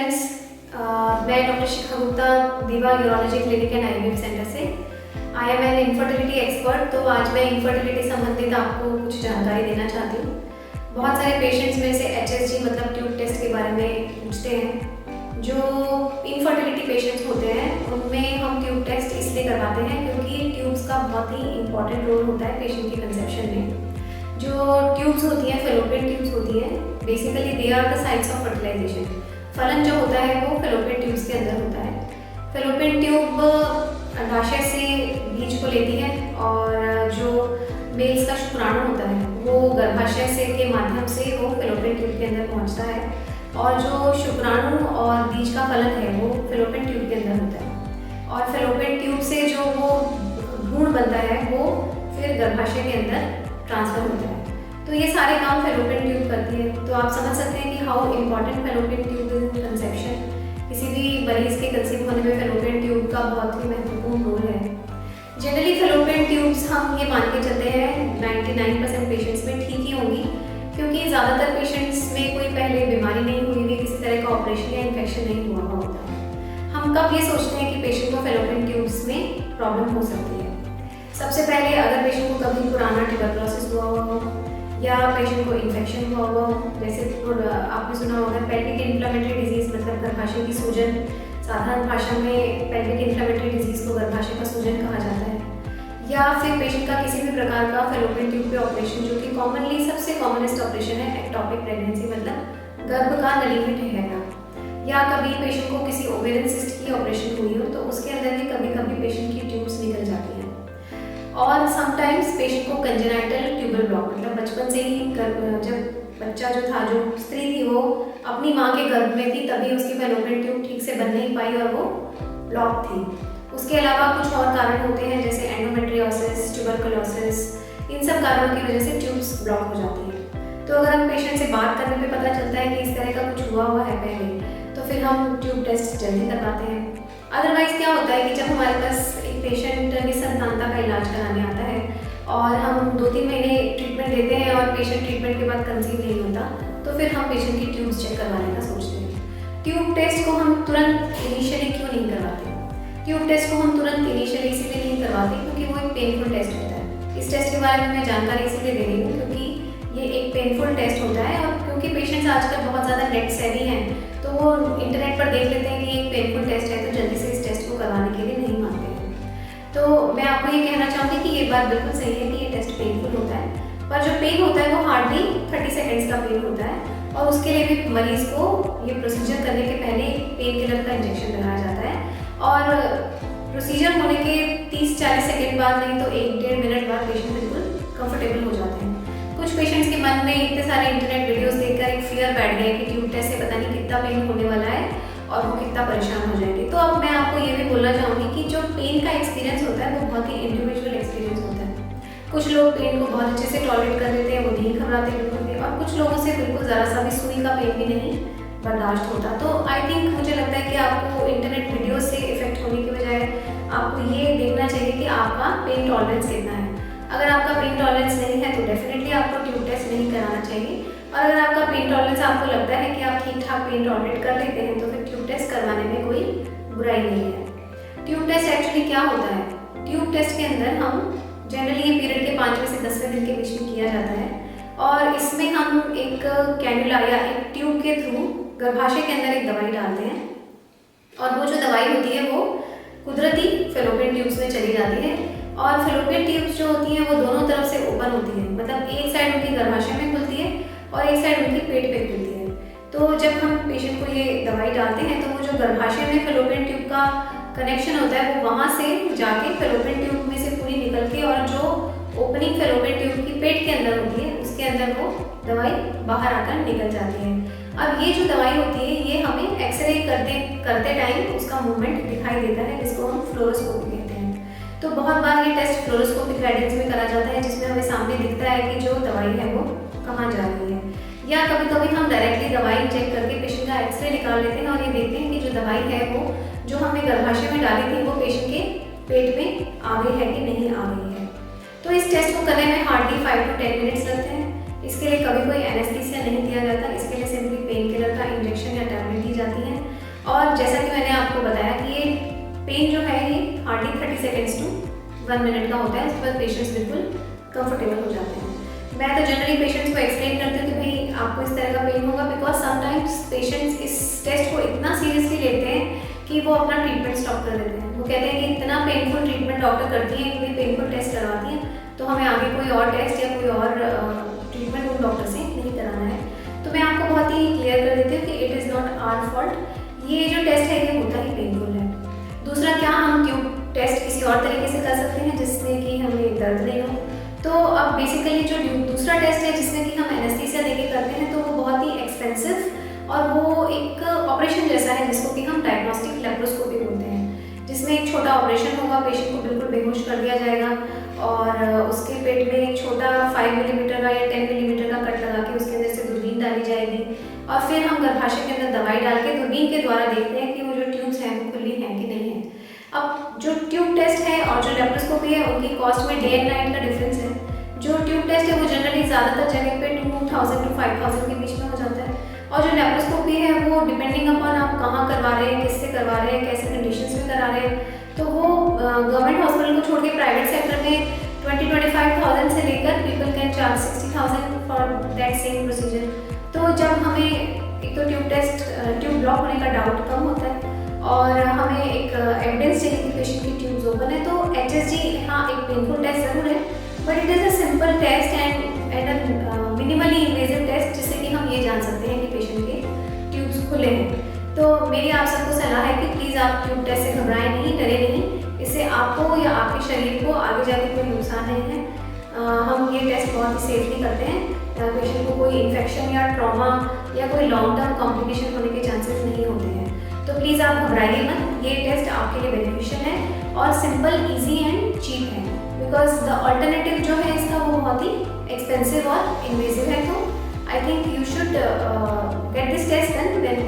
Friends, मैं doctor Shikha Gupta दीवा urology clinic and IVF center से I am an infertility expert. तो आज मैं इनफर्टिलिटी संबंधित आपको कुछ जानकारी देना चाहती हूँ। बहुत सारे पेशेंट्स में से HSG मतलब ट्यूब टेस्ट के बारे में पूछते हैं। जो इनफर्टिलिटी पेशेंट्स होते हैं उनमें हम ट्यूब टेस्ट इसलिए करवाते हैं क्योंकि ट्यूब्स का बहुत ही इंपॉर्टेंट रोल होता है पेशेंट के कंसेप्शन में। जो ट्यूब्स होती हैं, फेलोपियन ट्यूब्स होती हैं, basically they are the sites of fertilization. फलन जो होता है वो फेलोपियन ट्यूब्स के अंदर होता है। फेलोपियन ट्यूब अंडाशय से बीज को लेती है और जो मेल्स का शुक्राणु होता है वो गर्भाशय से के माध्यम से वो फेलोपियन ट्यूब के अंदर पहुंचता है और जो शुक्राणु और बीज का फलन है वो फेलोपियन ट्यूब के अंदर होता है और फेलोपियन ट्यूब से जो वो भ्रूण बनता है वो फिर गर्भाशय के अंदर ट्रांसफर होता है। तो ये सारे काम फेलोपियन ट्यूब करती है। तो आप समझ सकते हैं कि how important fallopian tube is in conception. किसी भी मरीज के कंसीव होने में फेलोपियन ट्यूब का बहुत ही महत्वपूर्ण रोल है। जनरली फेलोपियन ट्यूब्स हम ये मान के चलते हैं 99% पेशेंट्स में ठीक ही होंगी क्योंकि ज़्यादातर पेशेंट्स में कोई पहले बीमारी नहीं हुई हुई, किसी तरह का ऑपरेशन या इन्फेक्शन नहीं हुआ होता है। हम कब ये सोचते हैं कि पेशेंट को फेलोपियन ट्यूब्स में प्रॉब्लम हो सकती है? सबसे पहले अगर पेशेंट को कभी पुराना ट्यूबरकुलोसिस हुआ हो या पेशेंट को इन्फेक्शन हुआ हो, जैसे आपने सुना होगा पेल्विक इन्फ्लेमेटरी डिजीज मतलब गर्भाशय की सूजन। साधारण भाषा में पेल्विक इन्फ्लेमेटरी डिजीज को गर्भाशय का सूजन कहा जाता है। या फिर पेशेंट का किसी भी प्रकार का फेलोपियन ट्यूब पे ऑपरेशन, जो कि कॉमनली सबसे कॉमनेस्ट ऑपरेशन है एक्टोपिक प्रेगनेंसी मतलब गर्भ का नली में ठहरना। या कभी पेशेंट को किसी ओवेरियन सिस्ट की ऑपरेशन हुई हो तो उसके अंदर भी कभी कभी पेशेंट की ट्यूब्स निकल जाती हैं। और समटाइम्स पेशेंट को कंजेनाइटल ट्यूबल ब्लॉक मतलब बचपन से ही जब बच्चा जो था, जो स्त्री थी, वो अपनी माँ के गर्भ में थी तभी उसकी फेलोपियन ट्यूब ठीक से बन नहीं पाई और वो ब्लॉक थी। उसके अलावा कुछ और कारण होते हैं जैसे एंडोमेट्रियोसिस, ट्यूबरकुलोसिस, इन सब कारणों की वजह से ट्यूब्स ब्लॉक हो जाती हैं। तो अगर हम पेशेंट से बात करने पे पता चलता है कि इस तरह का कुछ हुआ है पहले, तो फिर हम ट्यूब टेस्ट जल्दी करवाते हैं। अदरवाइज क्या होता है कि जब हमारे पास एक पेशेंट निसंतानता का इलाज कराने आता है और हम 2-3 महीने ट्रीटमेंट देते हैं और पेशेंट ट्रीटमेंट के बाद कंसीव नहीं होता, तो फिर हम पेशेंट की ट्यूब्स चेक करवाने का सोचते हैं। ट्यूब टेस्ट को हम तुरंत इनिशियली क्यों नहीं करवाते? ट्यूब टेस्ट को हम तुरंत इनिशियली इसीलिए नहीं करवाते क्योंकि वो एक पेनफुल टेस्ट होता है। इस टेस्ट के बारे में मैं जानकारी इसीलिए दे रही हूँ क्योंकि ये एक पेनफुल टेस्ट होता है और क्योंकि पेशेंट्स आजकल बहुत ज़्यादा नेट सेवी हैं तो वो इंटरनेट पर देख लेते हैं कि एक पेनफुल टेस्ट है तो जल्दी से इस टेस्ट को करवाने के लिए नहीं मानते हैं। तो मैं आपको ये कहना चाहूँगी कि ये बात बिल्कुल सही है कि ये टेस्ट पेनफुल होता है, पर जो पेन होता है वो हार्डली 30 सेकेंड्स का पेन होता है और उसके लिए भी मरीज को ये प्रोसीजर करने के पहले पेन किलर का इंजेक्शन लगाया जाता है और प्रोसीजर होने के 30-40 सेकेंड बाद नहीं तो 1-1.5 मिनट बाद पेशेंट बिल्कुल कंफर्टेबल हो जाते हैं। कुछ पेशेंट्स के मन में इतने सारे इंटरनेट वीडियोस देखकर एक फियर बैठ गया कि ट्यूब टेस्ट से पता नहीं कितना पेन होने वाला है और वो कितना परेशान हो जाएंगे। तो अब मैं आपको ये भी बोलना चाहूँगी कि जो पेन का एक्सपीरियंस होता है वो बहुत ही इंडिविजुअल एक्सपीरियंस होता है। कुछ लोग पेन को बहुत अच्छे से टॉलरेट कर लेते हैं, वो नहीं घबराते बिल्कुल भी, और कुछ लोगों से बिल्कुल ज़रा सा भी सुई का पेन भी नहीं बर्दाश्त होता। तो आई थिंक मुझे लगता है कि आपको इंटरनेट वीडियो से इफेक्ट होने की बजाय आपको ये देखना चाहिए कि आपका पेन टॉलरेंस कितना है। अगर आपका पेन टॉलरेंस नहीं है तो डेफिनेटली आपको ट्यूब टेस्ट नहीं कराना चाहिए, और अगर आपका पेन टॉलरेंस आपको लगता है कि आप ठीक ठाक पेन टॉलरेट कर लेते हैं तो फिर ट्यूब टेस्ट करवाने में कोई बुराई नहीं है। ट्यूब टेस्ट एक्चुअली क्या होता है? ट्यूब टेस्ट के अंदर हम जनरली ये पीरियड के 5वें से 10वें दिन के बीच में किया जाता है और इसमें हम एक कैन्युला या एक ट्यूब के थ्रू गर्भाशय के अंदर एक दवाई डालते हैं और वो जो दवाई होती है वो कुदरती फेलोपियन ट्यूब्स में चली जाती है और फेलोपियन ट्यूब्स जो होती हैं वो दोनों तरफ से ओपन होती है, मतलब एक साइड उनकी गर्भाशय में खुलती है और एक साइड उनकी पेट पे खुलती है। तो जब हम पेशेंट को ये दवाई डालते हैं तो वो जो गर्भाशय में फेलोपियन ट्यूब का कनेक्शन होता है वो वहाँ से जाके फेलोपियन ट्यूब में से पूरी निकल के और जो ओपनिंग फेलोपियन ट्यूब की पेट के अंदर होती है उसके अंदर वो दवाई बाहर आकर निकल जाती है। अब ये जो दवाई होती है ये हमें एक्सरे करते टाइम उसका मूवमेंट दिखाई देता है, जिसको हम फ्लोरोस्कोपी कहते हैं। तो बहुत बार ये टेस्ट फ्लोरोस्कोपिक राइडिंग्स में करा जाता है जिसमें हमें सामने दिखता है कि जो दवाई है वो कहाँ जा रही है। या कभी कभी हम डायरेक्टली दवाई चेक करके पेशेंट का एक्सरे निकाल लेते हैं और ये देखते हैं कि जो दवाई है वो जो हमने गर्भाशय में डाली थी वो पेशेंट के पेट में आ गई है कि नहीं आ गई है। तो इस टेस्ट को करने में हार्डली 5 to 10 मिनट्स लगते हैं। इसके लिए कभी कोई एनेस्थीसिया नहीं दिया जाता, इसके लिए सिंपली पेन किलर का इंजेक्शन या टैबलेट दी जाती है और जैसा कि मैंने आपको बताया कि ये पेन जो है ये हार्डली 30 सेकेंड्स टू 1 मिनट का होता है, उसके बाद पेशेंट्स बिल्कुल कंफर्टेबल हो जाते हैं। मैं तो जनरली पेशेंट्स को एक्सप्लेन करती हूँ कि भाई आपको इस तरह का पेन होगा, बिकॉज समटाइम्स पेशेंट्स इस टेस्ट को इतना सीरियसली लेते हैं कि वो अपना ट्रीटमेंट स्टॉप कर देते हैं। वो कहते हैं कि इतना पेनफुल ट्रीटमेंट डॉक्टर करती है, इतनी पेनफुल टेस्ट करवाती है, तो हमें आगे कोई और टेस्ट या कोई और ट्रीटमेंट उन डॉक्टर से नहीं कराना है। तो मैं आपको बहुत ही क्लियर कर देती हूँ कि it is not our fault, ये जो टेस्ट है ये होता ही पेनफुल है। दूसरा, क्या हम ट्यूब टेस्ट किसी और तरीके से कर सकते हैं जिसमें कि हमें दर्द नहीं हो? तो अब बेसिकली जो दूसरा टेस्ट है जिसमें कि हम एनेस्थीसिया देके करते हैं, तो वो बहुत ही एक्सपेंसिव और वो एक ऑपरेशन जैसा है जिसको कि हम डायग्नोस्टिक लेप्रोस्कोपी बोलते हैं, जिसमें एक छोटा ऑपरेशन होगा, पेशेंट को बिल्कुल बेहोश कर दिया जाएगा और उसके पेट में एक छोटा 5 मिलीमीटर का या 10 मिलीमीटर का कट लगा के उसके अंदर से दूरबीन डाली जाएगी और फिर हम गर्भाशय के अंदर दवाई डाल के दूरबीन के द्वारा देखते हैं कि वो जो ट्यूब्स हैं वो खुली हैं कि नहीं है। अब जो ट्यूब टेस्ट है और जो लेप्रोस्कोपी है उनकी कॉस्ट में डे एंड नाइट का डिफरेंस है। जो ट्यूब टेस्ट है वो जनरली ज़्यादातर जगह पे 2000 to 5000 के बीच में हो जाता है और जो लेप्रोस्कोपी है वो डिपेंडिंग अपॉन आप कहाँ करवा रहे हैं, किससे करवा रहे हैं, कैसे कंडीशंस में करा रहे हैं, तो वो गवर्नमेंट हॉस्पिटल को छोड़ के प्राइवेट सेक्टर में 20-25,000 से लेकर people can charge 60,000 for that same procedure. तो जब हमें एक तो ट्यूब ब्लॉक होने का डाउट कम होता है और हमें एक एविडेंस चाहिए कि पेशेंट की ट्यूब्स ओपन है, तो HSG हाँ एक पेनफुल टेस्ट ज़रूर है, but it is a simple test and minimally invasive test जिससे कि हम ये जान सकते हैं कि पेशेंट के ट्यूब्स खुले हैं। तो मेरी आप सबको सलाह है कि प्लीज़ आप ट्यूब टेस्ट से घबराएं नहीं, डरे नहीं, इससे आपको या आपके शरीर को आगे जाकर कोई नुकसान नहीं है। हम ये टेस्ट बहुत ही सेफली करते हैं, पेशेंट को कोई इन्फेक्शन या ट्रॉमा या कोई लॉन्ग टर्म कॉम्प्लिकेशन होने के चांसेस नहीं होते हैं। तो प्लीज़ आप घबराइए मत, ये टेस्ट आपके लिए बेनिफिशियल है और सिंपल, ईजी एंड चीप है, बिकॉज द अल्टरनेटिव जो है इसका वो बहुत ही एक्सपेंसिव और इन्वेजिव है। तो I think you should get this test done when